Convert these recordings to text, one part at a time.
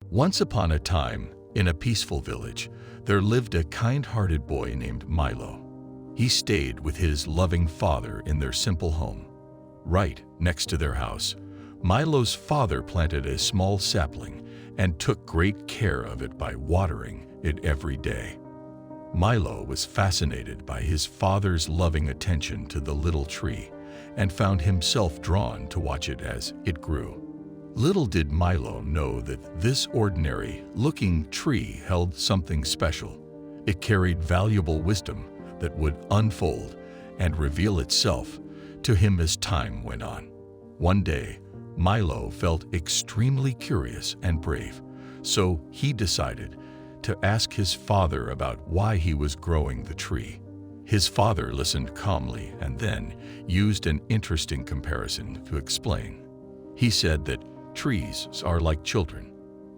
Once upon a time, in a peaceful village, there lived a kind-hearted boy named Milo. He stayed with his loving father in their simple home. Right next to their house, Milo's father planted a small sapling and took great care of it by watering it every day. Milo was fascinated by his father's loving attention to the little tree and found himself drawn to watch it as it grew. Little did Milo know that this ordinary-looking tree held something special. It carried valuable wisdom that would unfold and reveal itself to him as time went on. One day, Milo felt extremely curious and brave, so he decided to ask his father about why he was growing the tree. His father listened calmly and then used an interesting comparison to explain. He said that trees are like children.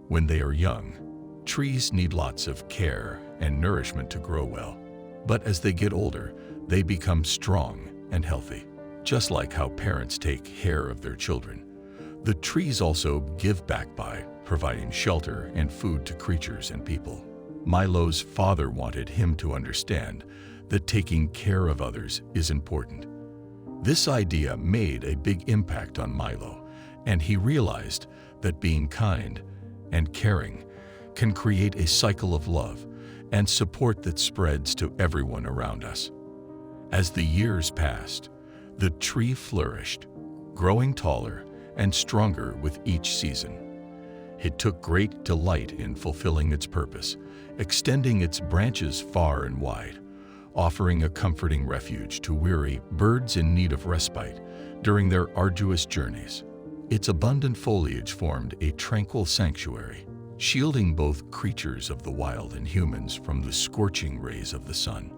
When they are young, trees need lots of care and nourishment to grow well. But as they get older, they become strong and healthy. Just like how parents take care of their children, the trees also give back by providing shelter and food to creatures and people. Milo's father wanted him to understand that taking care of others is important. This idea made a big impact on Milo, and he realized that being kind and caring can create a cycle of love and support that spreads to everyone around us. As the years passed, the tree flourished, growing taller and stronger with each season. It took great delight in fulfilling its purpose, extending its branches far and wide, offering a comforting refuge to weary birds in need of respite during their arduous journeys. Its abundant foliage formed a tranquil sanctuary, shielding both creatures of the wild and humans from the scorching rays of the sun.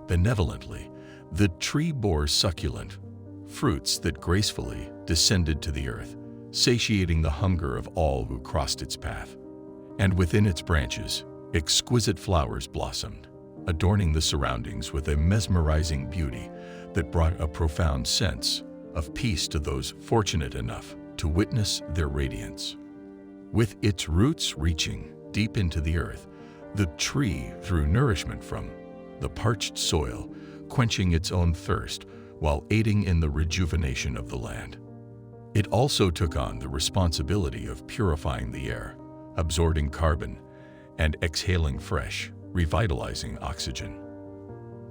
Benevolently, the tree bore succulent fruits that gracefully descended to the earth, satiating the hunger of all who crossed its path. And within its branches, exquisite flowers blossomed, adorning the surroundings with a mesmerizing beauty that brought a profound sense of peace to those fortunate enough to witness their radiance. With its roots reaching deep into the earth, the tree drew nourishment from the parched soil, quenching its own thirst while aiding in the rejuvenation of the land. It also took on the responsibility of purifying the air, absorbing carbon, and exhaling fresh, revitalizing oxygen.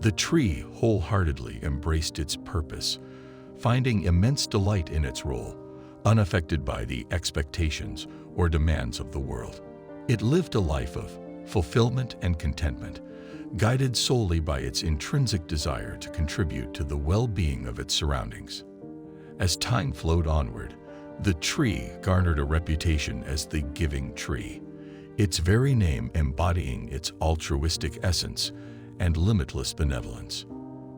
The tree wholeheartedly embraced its purpose, finding immense delight in its role, unaffected by the expectations or demands of the world. It lived a life of fulfillment and contentment, guided solely by its intrinsic desire to contribute to the well-being of its surroundings. As time flowed onward, the tree garnered a reputation as the giving tree, its very name embodying its altruistic essence and limitless benevolence.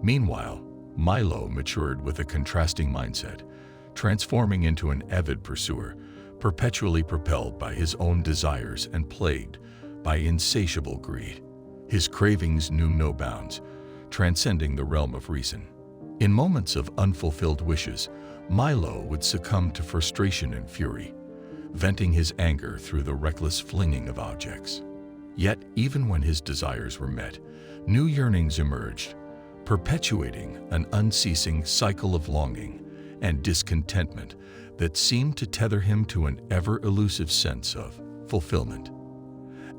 Meanwhile, Milo matured with a contrasting mindset, transforming into an avid pursuer, perpetually propelled by his own desires and plagued by insatiable greed. His cravings knew no bounds, transcending the realm of reason. In moments of unfulfilled wishes, Milo would succumb to frustration and fury, venting his anger through the reckless flinging of objects. Yet, even when his desires were met, new yearnings emerged, perpetuating an unceasing cycle of longing and discontentment that seemed to tether him to an ever-elusive sense of fulfillment.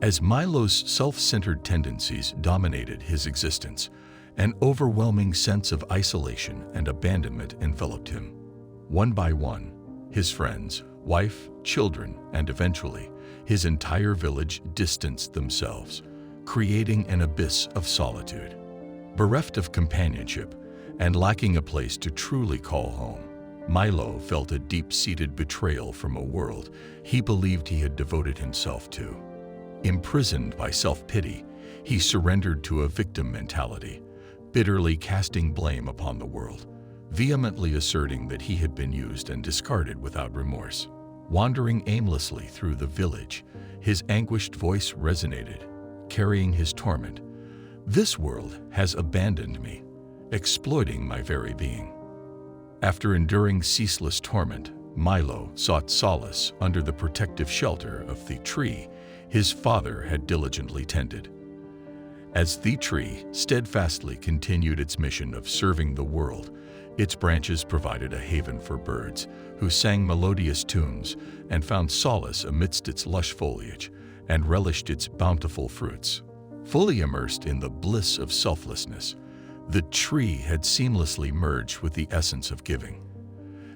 As Milo's self-centered tendencies dominated his existence, an overwhelming sense of isolation and abandonment enveloped him. One by one, his friends, wife, children, and eventually, his entire village distanced themselves, creating an abyss of solitude. Bereft of companionship and lacking a place to truly call home, Milo felt a deep-seated betrayal from a world he believed he had devoted himself to. Imprisoned by self-pity, he surrendered to a victim mentality, bitterly casting blame upon the world, vehemently asserting that he had been used and discarded without remorse. Wandering aimlessly through the village, his anguished voice resonated, carrying his torment. "This world has abandoned me, exploiting my very being." After enduring ceaseless torment, Milo sought solace under the protective shelter of the tree his father had diligently tended. As the tree steadfastly continued its mission of serving the world, its branches provided a haven for birds who sang melodious tunes and found solace amidst its lush foliage and relished its bountiful fruits. Fully immersed in the bliss of selflessness, the tree had seamlessly merged with the essence of giving.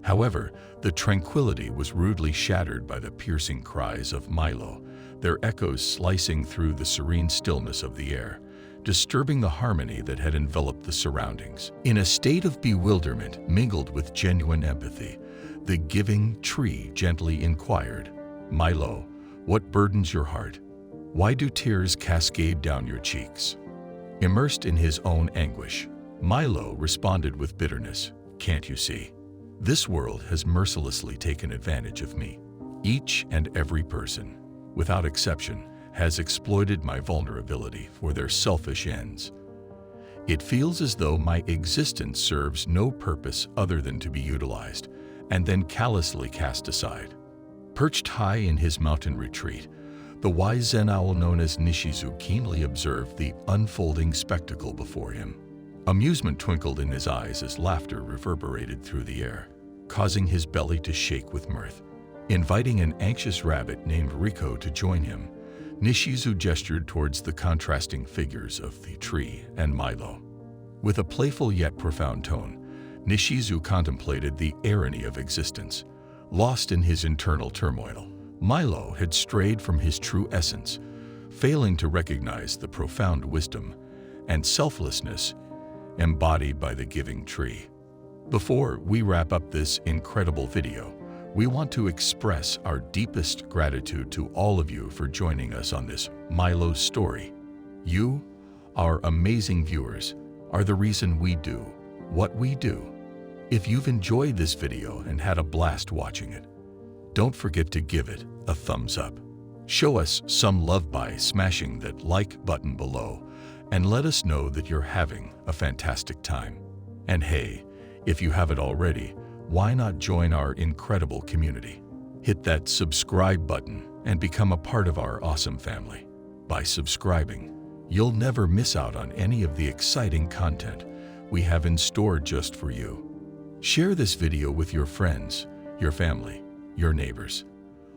However, the tranquility was rudely shattered by the piercing cries of Milo, their echoes slicing through the serene stillness of the air, disturbing the harmony that had enveloped the surroundings. In a state of bewilderment mingled with genuine empathy, the giving tree gently inquired, "Milo, what burdens your heart? Why do tears cascade down your cheeks?" Immersed in his own anguish, Milo responded with bitterness, "Can't you see? This world has mercilessly taken advantage of me. Each and every person, without exception, has exploited my vulnerability for their selfish ends. It feels as though my existence serves no purpose other than to be utilized and then callously cast aside." Perched high in his mountain retreat, the wise Zen owl known as Nishizu keenly observed the unfolding spectacle before him. Amusement twinkled in his eyes as laughter reverberated through the air, causing his belly to shake with mirth. Inviting an anxious rabbit named Riko to join him, Nishizu gestured towards the contrasting figures of the tree and Milo. With a playful yet profound tone, Nishizu contemplated the irony of existence. Lost in his internal turmoil, Milo had strayed from his true essence, failing to recognize the profound wisdom and selflessness embodied by the giving tree. Before we wrap up this incredible video, we want to express our deepest gratitude to all of you for joining us on this Milo story. You, our amazing viewers, are the reason we do what we do. If you've enjoyed this video and had a blast watching it, don't forget to give it a thumbs up. Show us some love by smashing that like button below and let us know that you're having a fantastic time. And hey, if you haven't already, why not join our incredible community? Hit that subscribe button and become a part of our awesome family. By subscribing, you'll never miss out on any of the exciting content we have in store just for you. Share this video with your friends, your family, your neighbors.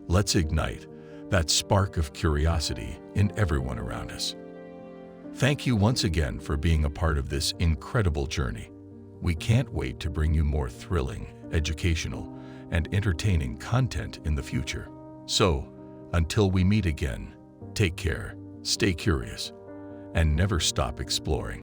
Let's ignite that spark of curiosity in everyone around us. Thank you once again for being a part of this incredible journey. We can't wait to bring you more thrilling, educational, and entertaining content in the future. So, until we meet again, take care, stay curious, and never stop exploring.